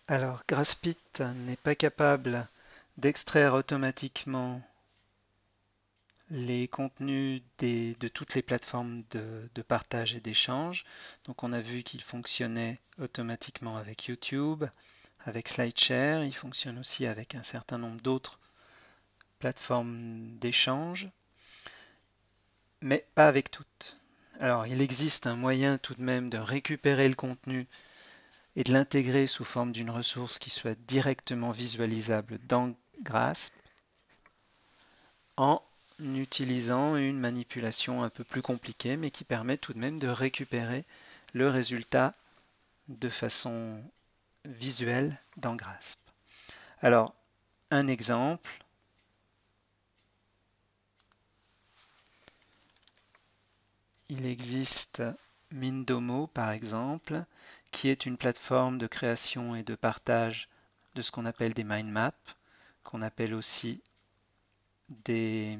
Alors, Graspit n'est pas capable d'extraire automatiquement les contenus de toutes les plateformes de partage et d'échange. Donc, on a vu qu'il fonctionnait automatiquement avec YouTube, avec SlideShare. Il fonctionne aussi avec un certain nombre d'autres plateformes d'échange, mais pas avec toutes. Alors, il existe un moyen tout de même de récupérer le contenu et de l'intégrer sous forme d'une ressource qui soit directement visualisable dans Grasp en utilisant une manipulation un peu plus compliquée, mais qui permet tout de même de récupérer le résultat de façon visuelle dans Grasp. Alors, un exemple, il existe Mindomo par exemple, qui est une plateforme de création et de partage de ce qu'on appelle des mind maps, qu'on appelle aussi des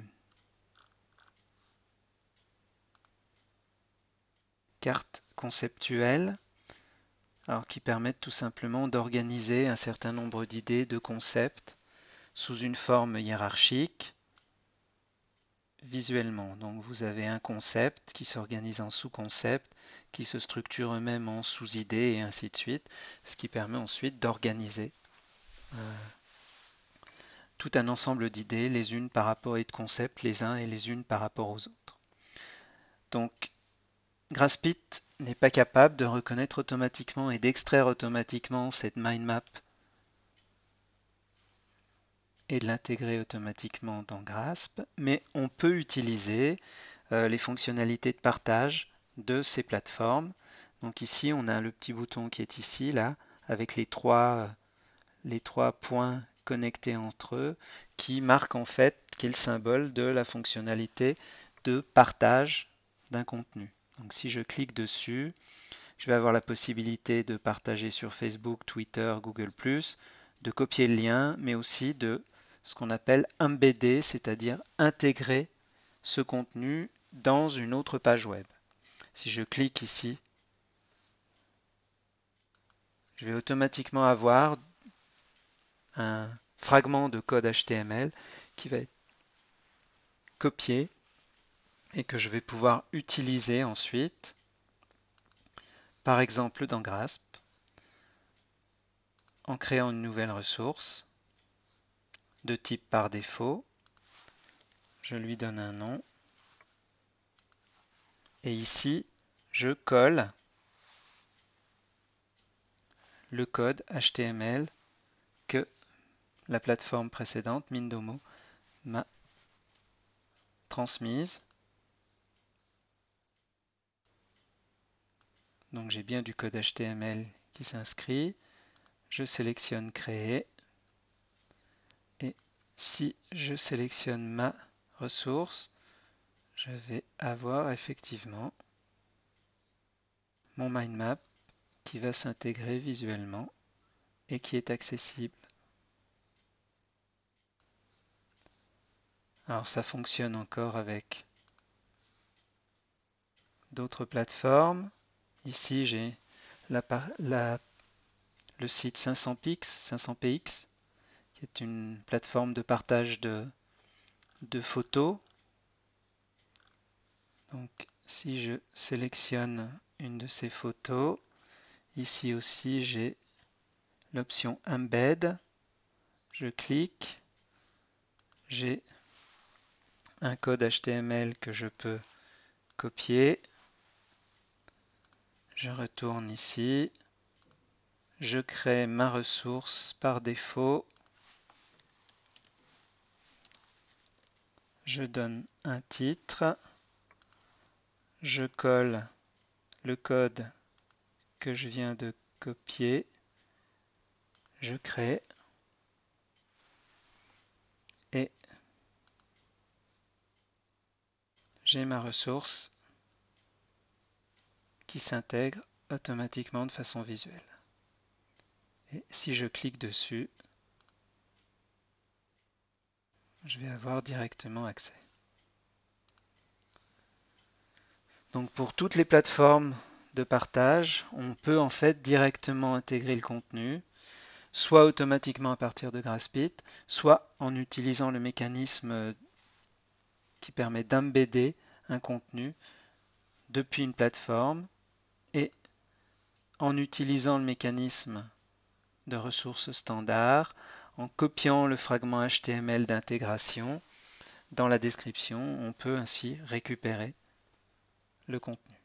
cartes conceptuelles, alors qui permettent tout simplement d'organiser un certain nombre d'idées, de concepts sous une forme hiérarchique visuellement. Donc vous avez un concept qui s'organise en sous-concepts, qui se structure eux-mêmes en sous-idées et ainsi de suite, ce qui permet ensuite d'organiser euh, tout un ensemble d'idées, les unes par rapport et de concepts, les uns et les unes par rapport aux autres. Donc Graspit n'est pas capable de reconnaître automatiquement et d'extraire automatiquement cette mind map et de l'intégrer automatiquement dans Grasp, mais on peut utiliser les fonctionnalités de partage de ces plateformes. Donc ici, on a le petit bouton qui est ici, là, avec les trois points connectés entre eux, qui marque en fait, qui est le symbole de la fonctionnalité de partage d'un contenu. Donc si je clique dessus, je vais avoir la possibilité de partager sur Facebook, Twitter, Google+, de copier le lien, mais aussi de ce qu'on appelle embedder, c'est-à-dire intégrer ce contenu dans une autre page web. Si je clique ici, je vais automatiquement avoir un fragment de code HTML qui va être copié et que je vais pouvoir utiliser ensuite, par exemple dans Grasp, en créant une nouvelle ressource de type par défaut. Je lui donne un nom. Et ici, je colle le code HTML que la plateforme précédente, Mindomo, m'a transmise. Donc j'ai bien du code HTML qui s'inscrit. Je sélectionne Créer. Et si je sélectionne ma ressource, je vais avoir effectivement mon mind map qui va s'intégrer visuellement et qui est accessible. Alors ça fonctionne encore avec d'autres plateformes. Ici j'ai le site 500px, qui est une plateforme de partage de photos. Donc si je sélectionne une de ces photos, ici aussi j'ai l'option Embed. Je clique, j'ai un code HTML que je peux copier. Je retourne ici, je crée ma ressource par défaut. Je donne un titre, je colle le code que je viens de copier, je crée et j'ai ma ressource qui s'intègre automatiquement de façon visuelle. Et si je clique dessus, je vais avoir directement accès. Donc pour toutes les plateformes de partage, on peut en fait directement intégrer le contenu. soit automatiquement à partir de Graspit, soit en utilisant le mécanisme qui permet d'embedder un contenu depuis une plateforme et en utilisant le mécanisme de ressources standard, en copiant le fragment HTML d'intégration dans la description, on peut ainsi récupérer le contenu.